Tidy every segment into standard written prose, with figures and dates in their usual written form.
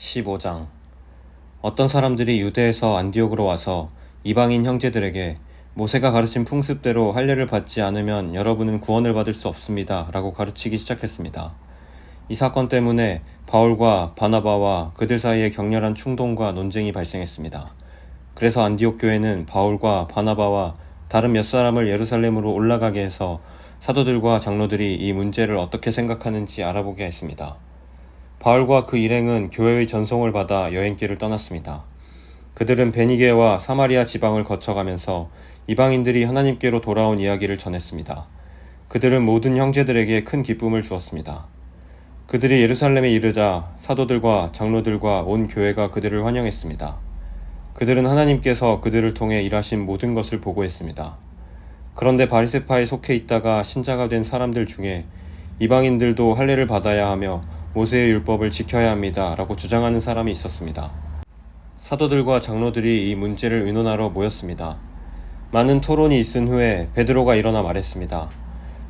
15장. 어떤 사람들이 유대에서 안디옥으로 와서 이방인 형제들에게 모세가 가르친 풍습대로 할례를 받지 않으면 여러분은 구원을 받을 수 없습니다 라고 가르치기 시작했습니다. 이 사건 때문에 바울과 바나바와 그들 사이에 격렬한 충동과 논쟁이 발생했습니다. 그래서 안디옥 교회는 바울과 바나바와 다른 몇 사람을 예루살렘으로 올라가게 해서 사도들과 장로들이 이 문제를 어떻게 생각하는지 알아보게 했습니다. 바울과 그 일행은 교회의 전송을 받아 여행길을 떠났습니다. 그들은 베니게와 사마리아 지방을 거쳐가면서 이방인들이 하나님께로 돌아온 이야기를 전했습니다. 그들은 모든 형제들에게 큰 기쁨을 주었습니다. 그들이 예루살렘에 이르자 사도들과 장로들과 온 교회가 그들을 환영했습니다. 그들은 하나님께서 그들을 통해 일하신 모든 것을 보고했습니다. 그런데 바리새파에 속해 있다가 신자가 된 사람들 중에 이방인들도 할례를 받아야 하며 모세의 율법을 지켜야 합니다 라고 주장하는 사람이 있었습니다. 사도들과 장로들이 이 문제를 의논하러 모였습니다. 많은 토론이 있은 후에 베드로가 일어나 말했습니다.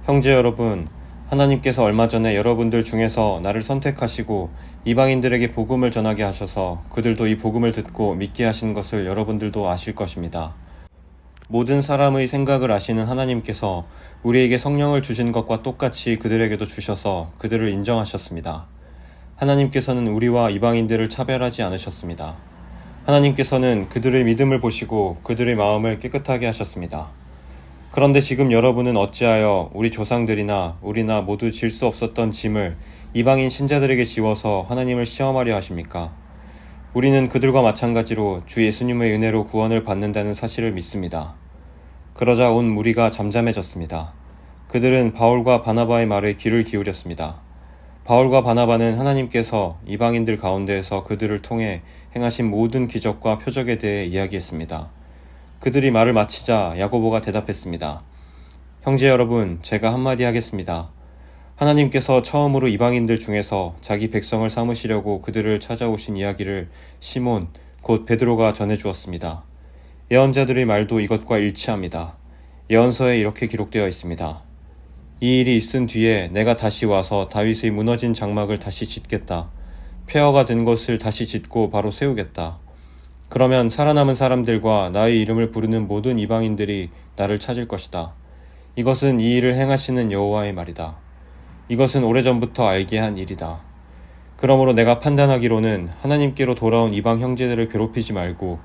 형제 여러분, 하나님께서 얼마 전에 여러분들 중에서 나를 선택하시고 이방인들에게 복음을 전하게 하셔서 그들도 이 복음을 듣고 믿게 하신 것을 여러분들도 아실 것입니다. 모든 사람의 생각을 아시는 하나님께서 우리에게 성령을 주신 것과 똑같이 그들에게도 주셔서 그들을 인정하셨습니다. 하나님께서는 우리와 이방인들을 차별하지 않으셨습니다. 하나님께서는 그들의 믿음을 보시고 그들의 마음을 깨끗하게 하셨습니다. 그런데 지금 여러분은 어찌하여 우리 조상들이나 우리나 모두 질 수 없었던 짐을 이방인 신자들에게 지워서 하나님을 시험하려 하십니까? 우리는 그들과 마찬가지로 주 예수님의 은혜로 구원을 받는다는 사실을 믿습니다. 그러자 온 무리가 잠잠해졌습니다. 그들은 바울과 바나바의 말에 귀를 기울였습니다. 바울과 바나바는 하나님께서 이방인들 가운데에서 그들을 통해 행하신 모든 기적과 표적에 대해 이야기했습니다. 그들이 말을 마치자 야고보가 대답했습니다. 형제 여러분, 제가 한마디 하겠습니다. 하나님께서 처음으로 이방인들 중에서 자기 백성을 삼으시려고 그들을 찾아오신 이야기를 시몬, 곧 베드로가 전해주었습니다. 예언자들의 말도 이것과 일치합니다. 예언서에 이렇게 기록되어 있습니다. 이 일이 있은 뒤에 내가 다시 와서 다윗의 무너진 장막을 다시 짓겠다. 폐허가 된 것을 다시 짓고 바로 세우겠다. 그러면 살아남은 사람들과 나의 이름을 부르는 모든 이방인들이 나를 찾을 것이다. 이것은 이 일을 행하시는 여호와의 말이다. 이것은 오래전부터 알게 한 일이다. 그러므로 내가 판단하기로는 하나님께로 돌아온 이방 형제들을 괴롭히지 말고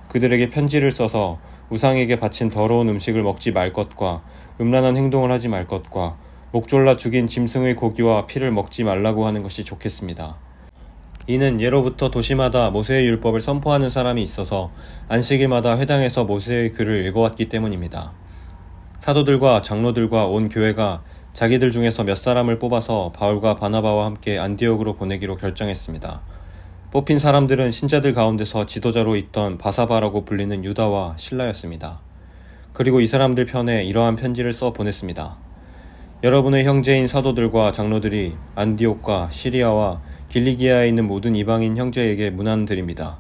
그들에게 편지를 써서 우상에게 바친 더러운 음식을 먹지 말 것과 음란한 행동을 하지 말 것과 목졸라 죽인 짐승의 고기와 피를 먹지 말라고 하는 것이 좋겠습니다. 이는 예로부터 도시마다 모세의 율법을 선포하는 사람이 있어서 안식일마다 회당에서 모세의 글을 읽어왔기 때문입니다. 사도들과 장로들과 온 교회가 자기들 중에서 몇 사람을 뽑아서 바울과 바나바와 함께 안디옥으로 보내기로 결정했습니다. 뽑힌 사람들은 신자들 가운데서 지도자로 있던 바사바라고 불리는 유다와 실라였습니다. 그리고 이 사람들 편에 이러한 편지를 써 보냈습니다. 여러분의 형제인 사도들과 장로들이 안디옥과 시리아와 길리기아에 있는 모든 이방인 형제에게 문안드립니다.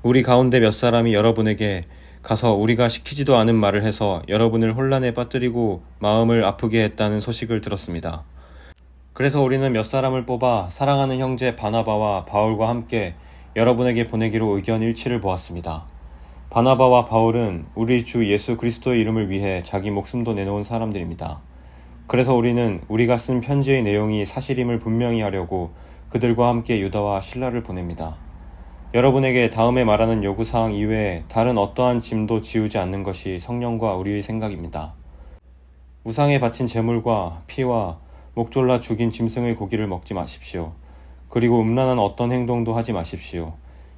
우리 가운데 몇 사람이 여러분에게 가서 우리가 시키지도 않은 말을 해서 여러분을 혼란에 빠뜨리고 마음을 아프게 했다는 소식을 들었습니다. 그래서 우리는 몇 사람을 뽑아 사랑하는 형제 바나바와 바울과 함께 여러분에게 보내기로 의견 일치를 보았습니다. 바나바와 바울은 우리 주 예수 그리스도의 이름을 위해 자기 목숨도 내놓은 사람들입니다. 그래서 우리는 우리가 쓴 편지의 내용이 사실임을 분명히 하려고 그들과 함께 유다와 실라를 보냅니다. 여러분에게 다음에 말하는 요구사항 이외에 다른 어떠한 짐도 지우지 않는 것이 성령과 우리의 생각입니다. 우상에 바친 제물과 피와 목졸라 죽인 짐승의 고기를 먹지 마십시오. 그리고 음란한 어떤 행동도 하지 마십시오.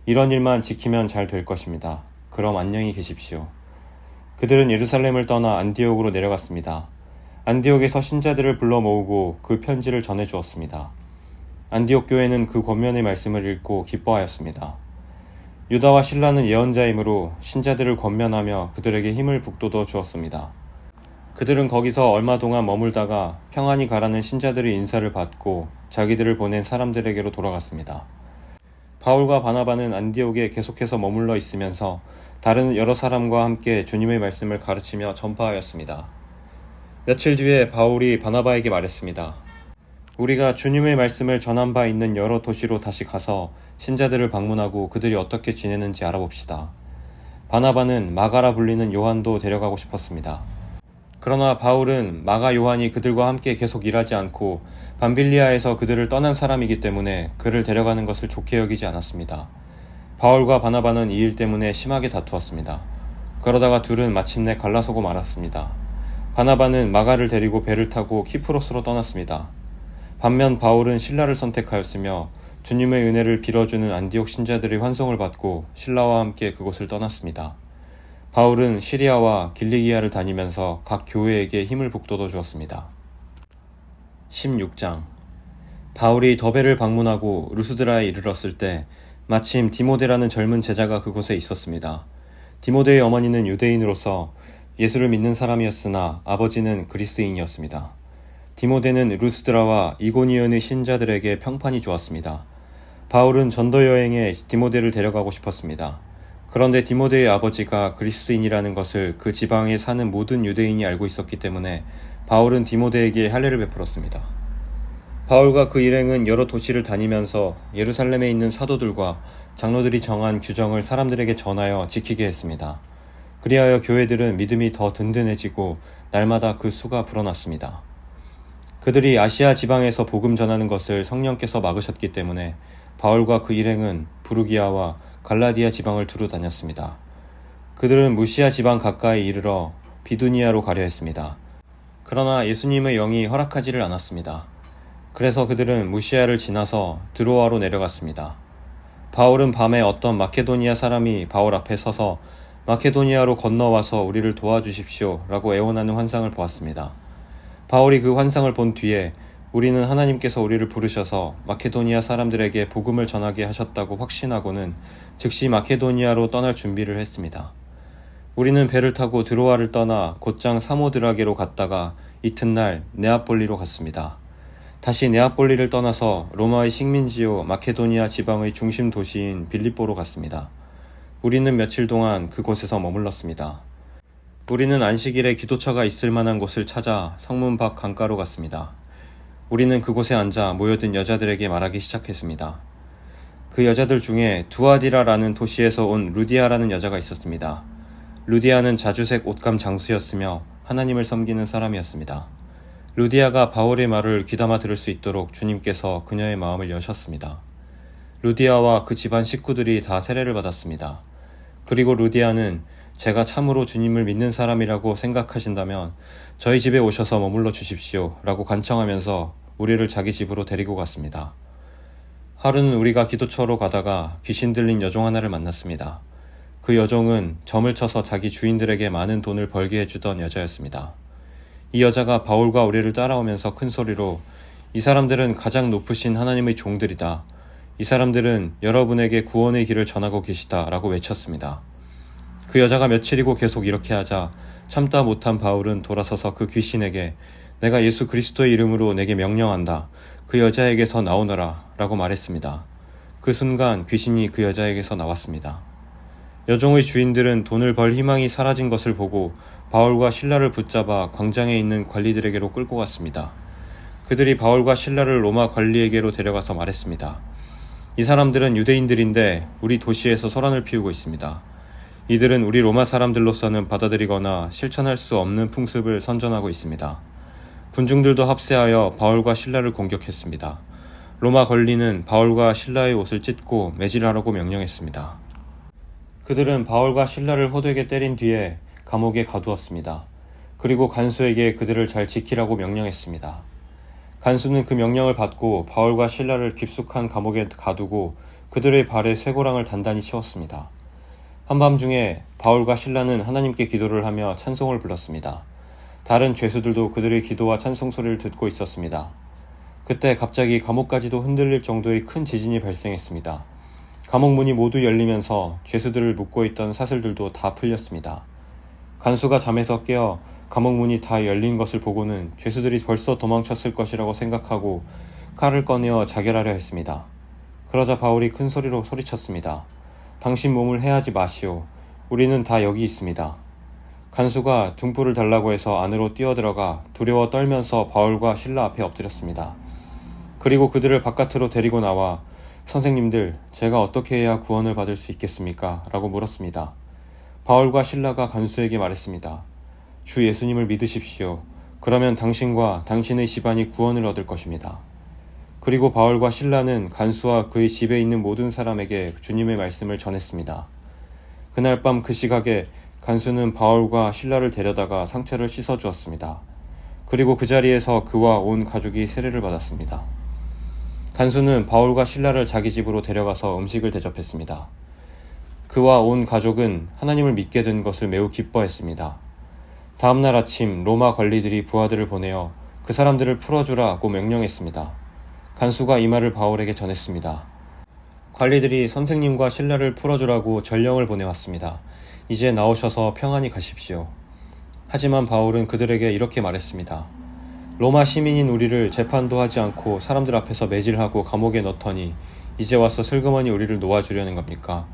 이런 일만 지키면 잘 될 것입니다. 그럼 안녕히 계십시오. 그들은 예루살렘을 떠나 안디옥으로 내려갔습니다. 안디옥에서 신자들을 불러 모으고 그 편지를 전해주었습니다. 안디옥 교회는 그 권면의 말씀을 읽고 기뻐하였습니다. 유다와 실라는 예언자이므로 신자들을 권면하며 그들에게 힘을 북돋워 주었습니다. 그들은 거기서 얼마 동안 머물다가 평안히 가라는 신자들의 인사를 받고 자기들을 보낸 사람들에게로 돌아갔습니다. 바울과 바나바는 안디옥에 계속해서 머물러 있으면서 다른 여러 사람과 함께 주님의 말씀을 가르치며 전파하였습니다. 며칠 뒤에 바울이 바나바에게 말했습니다. 우리가 주님의 말씀을 전한 바 있는 여러 도시로 다시 가서 신자들을 방문하고 그들이 어떻게 지내는지 알아봅시다. 바나바는 마가라 불리는 요한도 데려가고 싶었습니다. 그러나 바울은 마가 요한이 그들과 함께 계속 일하지 않고 밤빌리아에서 그들을 떠난 사람이기 때문에 그를 데려가는 것을 좋게 여기지 않았습니다. 바울과 바나바는 이 일 때문에 심하게 다투었습니다. 그러다가 둘은 마침내 갈라서고 말았습니다. 바나바는 마가를 데리고 배를 타고 키프로스로 떠났습니다. 반면 바울은 신라를 선택하였으며 주님의 은혜를 빌어주는 안디옥 신자들의 환송을 받고 신라와 함께 그곳을 떠났습니다. 바울은 시리아와 길리기아를 다니면서 각 교회에게 힘을 북돋워 주었습니다. 16장. 바울이 더베를 방문하고 루스드라에 이르렀을 때 마침 디모데라는 젊은 제자가 그곳에 있었습니다. 디모데의 어머니는 유대인으로서 예수를 믿는 사람이었으나 아버지는 그리스인이었습니다. 디모데는 루스드라와 이고니온의 신자들에게 평판이 좋았습니다. 바울은 전도 여행에 디모데를 데려가고 싶었습니다. 그런데 디모데의 아버지가 그리스인이라는 것을 그 지방에 사는 모든 유대인이 알고 있었기 때문에 바울은 디모데에게 할례를 베풀었습니다. 바울과 그 일행은 여러 도시를 다니면서 예루살렘에 있는 사도들과 장로들이 정한 규정을 사람들에게 전하여 지키게 했습니다. 그리하여 교회들은 믿음이 더 든든해지고 날마다 그 수가 불어났습니다. 그들이 아시아 지방에서 복음 전하는 것을 성령께서 막으셨기 때문에 바울과 그 일행은 부르기아와 갈라디아 지방을 두루 다녔습니다. 그들은 무시아 지방 가까이 이르러 비두니아로 가려 했습니다. 그러나 예수님의 영이 허락하지를 않았습니다. 그래서 그들은 무시아를 지나서 드로아로 내려갔습니다. 바울은 밤에 어떤 마케도니아 사람이 바울 앞에 서서 마케도니아로 건너와서 우리를 도와주십시오 라고 애원하는 환상을 보았습니다. 바울이 그 환상을 본 뒤에 우리는 하나님께서 우리를 부르셔서 마케도니아 사람들에게 복음을 전하게 하셨다고 확신하고는 즉시 마케도니아로 떠날 준비를 했습니다. 우리는 배를 타고 드로아를 떠나 곧장 사모드라게로 갔다가 이튿날 네아폴리로 갔습니다. 다시 네아폴리를 떠나서 로마의 식민지요 마케도니아 지방의 중심 도시인 빌립보로 갔습니다. 우리는 며칠 동안 그곳에서 머물렀습니다. 우리는 안식일에 기도처가 있을 만한 곳을 찾아 성문 밖 강가로 갔습니다. 우리는 그곳에 앉아 모여든 여자들에게 말하기 시작했습니다. 그 여자들 중에 두아디라라는 도시에서 온 루디아라는 여자가 있었습니다. 루디아는 자주색 옷감 장수였으며 하나님을 섬기는 사람이었습니다. 루디아가 바울의 말을 귀담아 들을 수 있도록 주님께서 그녀의 마음을 여셨습니다. 루디아와 그 집안 식구들이 다 세례를 받았습니다. 그리고 루디아는 제가 참으로 주님을 믿는 사람이라고 생각하신다면 저희 집에 오셔서 머물러 주십시오 라고 간청하면서 우리를 자기 집으로 데리고 갔습니다. 하루는 우리가 기도처로 가다가 귀신 들린 여종 하나를 만났습니다. 그 여종은 점을 쳐서 자기 주인들에게 많은 돈을 벌게 해주던 여자였습니다. 이 여자가 바울과 우리를 따라오면서 큰 소리로 이 사람들은 가장 높으신 하나님의 종들이다. 이 사람들은 여러분에게 구원의 길을 전하고 계시다 라고 외쳤습니다. 그 여자가 며칠이고 계속 이렇게 하자 참다 못한 바울은 돌아서서 그 귀신에게 내가 예수 그리스도의 이름으로 내게 명령한다. 그 여자에게서 나오너라 라고 말했습니다. 그 순간 귀신이 그 여자에게서 나왔습니다. 여종의 주인들은 돈을 벌 희망이 사라진 것을 보고 바울과 실라를 붙잡아 광장에 있는 관리들에게로 끌고 갔습니다. 그들이 바울과 실라를 로마 관리에게로 데려가서 말했습니다. 이 사람들은 유대인들인데 우리 도시에서 소란을 피우고 있습니다. 이들은 우리 로마 사람들로서는 받아들이거나 실천할 수 없는 풍습을 선전하고 있습니다. 군중들도 합세하여 바울과 실라를 공격했습니다. 로마 관리는 바울과 실라의 옷을 찢고 매질하라고 명령했습니다. 그들은 바울과 실라를 호되게 때린 뒤에 감옥에 가두었습니다. 그리고 간수에게 그들을 잘 지키라고 명령했습니다. 간수는 그 명령을 받고 바울과 실라를 깊숙한 감옥에 가두고 그들의 발에 쇠고랑을 단단히 씌웠습니다. 한밤중에 바울과 실라는 하나님께 기도를 하며 찬송을 불렀습니다. 다른 죄수들도 그들의 기도와 찬송 소리를 듣고 있었습니다. 그때 갑자기 감옥까지도 흔들릴 정도의 큰 지진이 발생했습니다. 감옥 문이 모두 열리면서 죄수들을 묶고 있던 사슬들도 다 풀렸습니다. 간수가 잠에서 깨어 감옥 문이 다 열린 것을 보고는 죄수들이 벌써 도망쳤을 것이라고 생각하고 칼을 꺼내어 자결하려 했습니다. 그러자 바울이 큰 소리로 소리쳤습니다. 당신 몸을 해하지 마시오. 우리는 다 여기 있습니다. 간수가 등불을 달라고 해서 안으로 뛰어들어가 두려워 떨면서 바울과 실라 앞에 엎드렸습니다. 그리고 그들을 바깥으로 데리고 나와 선생님들, 제가 어떻게 해야 구원을 받을 수 있겠습니까? 라고 물었습니다. 바울과 실라가 간수에게 말했습니다. 주 예수님을 믿으십시오. 그러면 당신과 당신의 집안이 구원을 얻을 것입니다. 그리고 바울과 실라는 간수와 그의 집에 있는 모든 사람에게 주님의 말씀을 전했습니다. 그날 밤 그 시각에 간수는 바울과 실라를 데려다가 상처를 씻어주었습니다. 그리고 그 자리에서 그와 온 가족이 세례를 받았습니다. 간수는 바울과 실라를 자기 집으로 데려가서 음식을 대접했습니다. 그와 온 가족은 하나님을 믿게 된 것을 매우 기뻐했습니다. 다음날 아침 로마 관리들이 부하들을 보내어 그 사람들을 풀어주라고 명령했습니다. 간수가 이 말을 바울에게 전했습니다. 관리들이 선생님과 실라를 풀어주라고 전령을 보내왔습니다. 이제 나오셔서 평안히 가십시오. 하지만 바울은 그들에게 이렇게 말했습니다. 로마 시민인 우리를 재판도 하지 않고 사람들 앞에서 매질하고 감옥에 넣더니 이제 와서 슬그머니 우리를 놓아주려는 겁니까?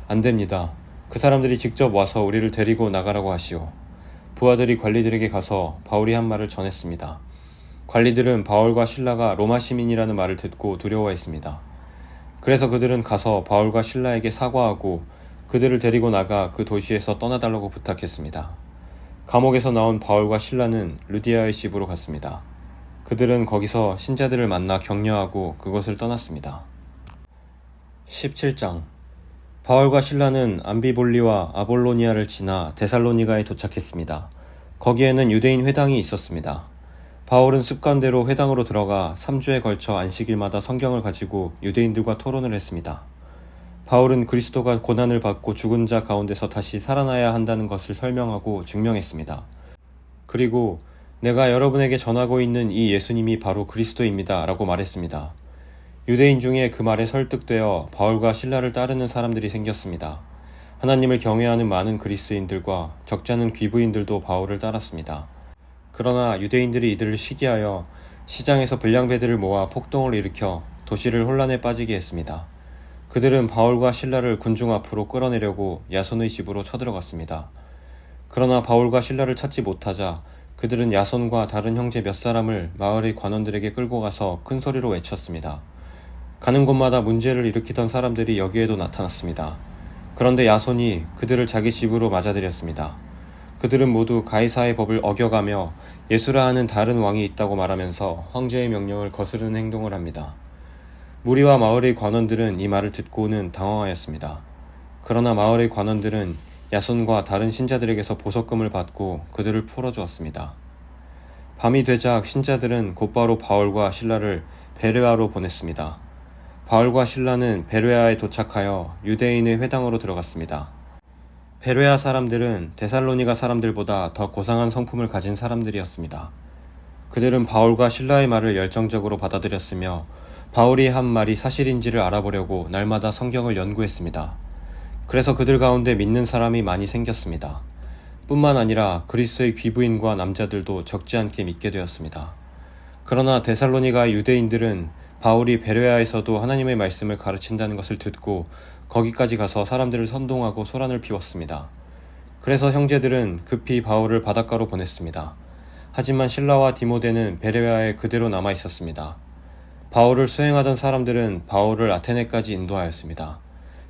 안 됩니다. 그 사람들이 직접 와서 우리를 데리고 나가라고 하시오. 부하들이 관리들에게 가서 바울이 한 말을 전했습니다. 관리들은 바울과 실라가 로마 시민이라는 말을 듣고 두려워했습니다. 그래서 그들은 가서 바울과 실라에게 사과하고 그들을 데리고 나가 그 도시에서 떠나달라고 부탁했습니다. 감옥에서 나온 바울과 실라는 루디아의 집으로 갔습니다. 그들은 거기서 신자들을 만나 격려하고 그곳을 떠났습니다. 17장 바울과 실라는 암비볼리와 아볼로니아를 지나 데살로니가에 도착했습니다. 거기에는 유대인 회당이 있었습니다. 바울은 습관대로 회당으로 들어가 3주에 걸쳐 안식일마다 성경을 가지고 유대인들과 토론을 했습니다. 바울은 그리스도가 고난을 받고 죽은 자 가운데서 다시 살아나야 한다는 것을 설명하고 증명했습니다. 그리고 내가 여러분에게 전하고 있는 이 예수님이 바로 그리스도입니다 라고 말했습니다. 유대인 중에 그 말에 설득되어 바울과 실라를 따르는 사람들이 생겼습니다. 하나님을 경외하는 많은 그리스인들과 적지 않은 귀부인들도 바울을 따랐습니다. 그러나 유대인들이 이들을 시기하여 시장에서 불량배들을 모아 폭동을 일으켜 도시를 혼란에 빠지게 했습니다. 그들은 바울과 실라를 군중 앞으로 끌어내려고 야손의 집으로 쳐들어갔습니다. 그러나 바울과 실라를 찾지 못하자 그들은 야손과 다른 형제 몇 사람을 마을의 관원들에게 끌고 가서 큰 소리로 외쳤습니다. 가는 곳마다 문제를 일으키던 사람들이 여기에도 나타났습니다. 그런데 야손이 그들을 자기 집으로 맞아들였습니다. 그들은 모두 가이사의 법을 어겨가며 예수라 하는 다른 왕이 있다고 말하면서 황제의 명령을 거스르는 행동을 합니다. 무리와 마을의 관원들은 이 말을 듣고는 당황하였습니다. 그러나 마을의 관원들은 야손과 다른 신자들에게서 보석금을 받고 그들을 풀어주었습니다. 밤이 되자 신자들은 곧바로 바울과 실라를 베레아로 보냈습니다. 바울과 실라는 베레아에 도착하여 유대인의 회당으로 들어갔습니다. 베레아 사람들은 데살로니가 사람들보다 더 고상한 성품을 가진 사람들이었습니다. 그들은 바울과 실라의 말을 열정적으로 받아들였으며 바울이 한 말이 사실인지를 알아보려고 날마다 성경을 연구했습니다. 그래서 그들 가운데 믿는 사람이 많이 생겼습니다. 뿐만 아니라 그리스의 귀부인과 남자들도 적지 않게 믿게 되었습니다. 그러나 데살로니가 유대인들은 바울이 베레아에서도 하나님의 말씀을 가르친다는 것을 듣고 거기까지 가서 사람들을 선동하고 소란을 피웠습니다. 그래서 형제들은 급히 바울을 바닷가로 보냈습니다. 하지만 실라와 디모데는 베레아에 그대로 남아 있었습니다. 바울을 수행하던 사람들은 바울을 아테네까지 인도하였습니다.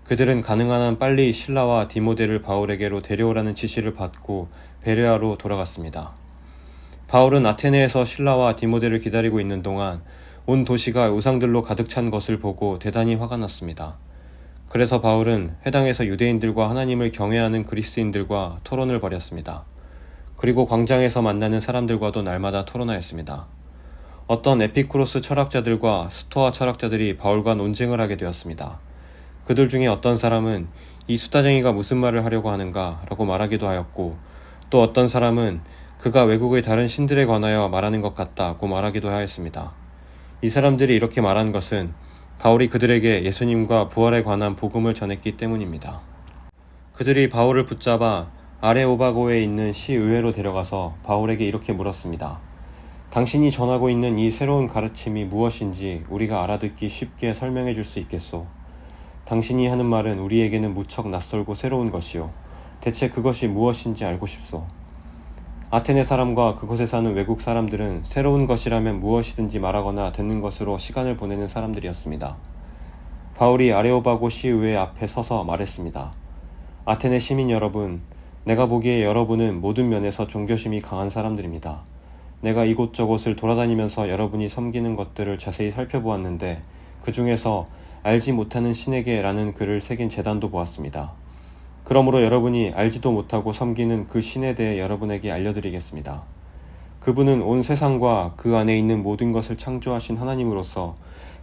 그들은 가능한 한 빨리 실라와 디모데를 바울에게로 데려오라는 지시를 받고 베레아로 돌아갔습니다. 바울은 아테네에서 실라와 디모데를 기다리고 있는 동안 온 도시가 우상들로 가득 찬 것을 보고 대단히 화가 났습니다. 그래서 바울은 회당에서 유대인들과 하나님을 경외하는 그리스인들과 토론을 벌였습니다. 그리고 광장에서 만나는 사람들과도 날마다 토론하였습니다. 어떤 에피쿠로스 철학자들과 스토아 철학자들이 바울과 논쟁을 하게 되었습니다. 그들 중에 어떤 사람은 이 수다쟁이가 무슨 말을 하려고 하는가 라고 말하기도 하였고, 또 어떤 사람은 그가 외국의 다른 신들에 관하여 말하는 것 같다고 말하기도 하였습니다. 이 사람들이 이렇게 말한 것은 바울이 그들에게 예수님과 부활에 관한 복음을 전했기 때문입니다. 그들이 바울을 붙잡아 아레오바고에 있는 시의회로 데려가서 바울에게 이렇게 물었습니다. 당신이 전하고 있는 이 새로운 가르침이 무엇인지 우리가 알아듣기 쉽게 설명해 줄 수 있겠소? 당신이 하는 말은 우리에게는 무척 낯설고 새로운 것이요. 대체 그것이 무엇인지 알고 싶소. 아테네 사람과 그곳에 사는 외국 사람들은 새로운 것이라면 무엇이든지 말하거나 듣는 것으로 시간을 보내는 사람들이었습니다. 바울이 아레오바고 시의회 앞에 서서 말했습니다. 아테네 시민 여러분, 내가 보기에 여러분은 모든 면에서 종교심이 강한 사람들입니다. 내가 이곳저곳을 돌아다니면서 여러분이 섬기는 것들을 자세히 살펴보았는데 그 중에서 알지 못하는 신에게라는 글을 새긴 제단도 보았습니다. 그러므로 여러분이 알지도 못하고 섬기는 그 신에 대해 여러분에게 알려드리겠습니다. 그분은 온 세상과 그 안에 있는 모든 것을 창조하신 하나님으로서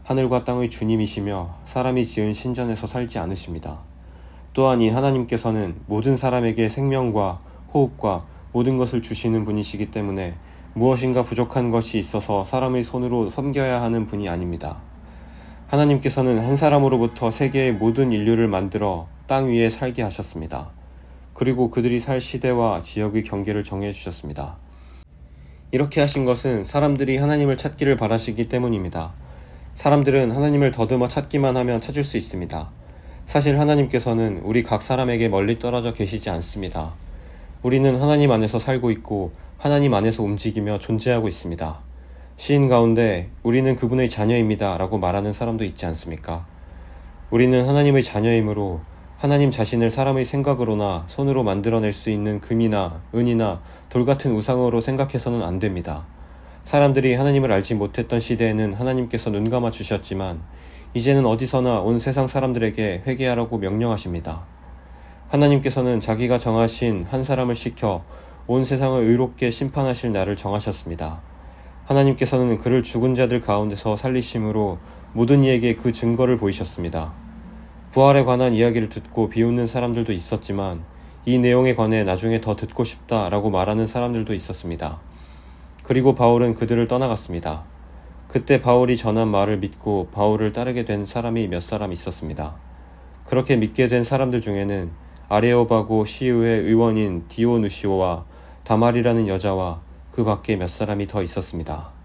하늘과 땅의 주님이시며 사람이 지은 신전에서 살지 않으십니다. 또한 이 하나님께서는 모든 사람에게 생명과 호흡과 모든 것을 주시는 분이시기 때문에 무엇인가 부족한 것이 있어서 사람의 손으로 섬겨야 하는 분이 아닙니다. 하나님께서는 한 사람으로부터 세계의 모든 인류를 만들어 땅 위에 살게 하셨습니다. 그리고 그들이 살 시대와 지역의 경계를 정해 주셨습니다. 이렇게 하신 것은 사람들이 하나님을 찾기를 바라시기 때문입니다. 사람들은 하나님을 더듬어 찾기만 하면 찾을 수 있습니다. 사실 하나님께서는 우리 각 사람에게 멀리 떨어져 계시지 않습니다. 우리는 하나님 안에서 살고 있고 하나님 안에서 움직이며 존재하고 있습니다. 시인 가운데 우리는 그분의 자녀입니다 라고 말하는 사람도 있지 않습니까? 우리는 하나님의 자녀이므로 하나님 자신을 사람의 생각으로나 손으로 만들어낼 수 있는 금이나 은이나 돌 같은 우상으로 생각해서는 안 됩니다. 사람들이 하나님을 알지 못했던 시대에는 하나님께서 눈감아 주셨지만 이제는 어디서나 온 세상 사람들에게 회개하라고 명령하십니다. 하나님께서는 자기가 정하신 한 사람을 시켜 온 세상을 의롭게 심판하실 날을 정하셨습니다. 하나님께서는 그를 죽은 자들 가운데서 살리심으로 모든 이에게 그 증거를 보이셨습니다. 부활에 관한 이야기를 듣고 비웃는 사람들도 있었지만 이 내용에 관해 나중에 더 듣고 싶다라고 말하는 사람들도 있었습니다. 그리고 바울은 그들을 떠나갔습니다. 그때 바울이 전한 말을 믿고 바울을 따르게 된 사람이 몇 사람 있었습니다. 그렇게 믿게 된 사람들 중에는 아레오바고 시의회 의원인 디오누시오와 다말이라는 여자와 그 밖에 몇 사람이 더 있었습니다.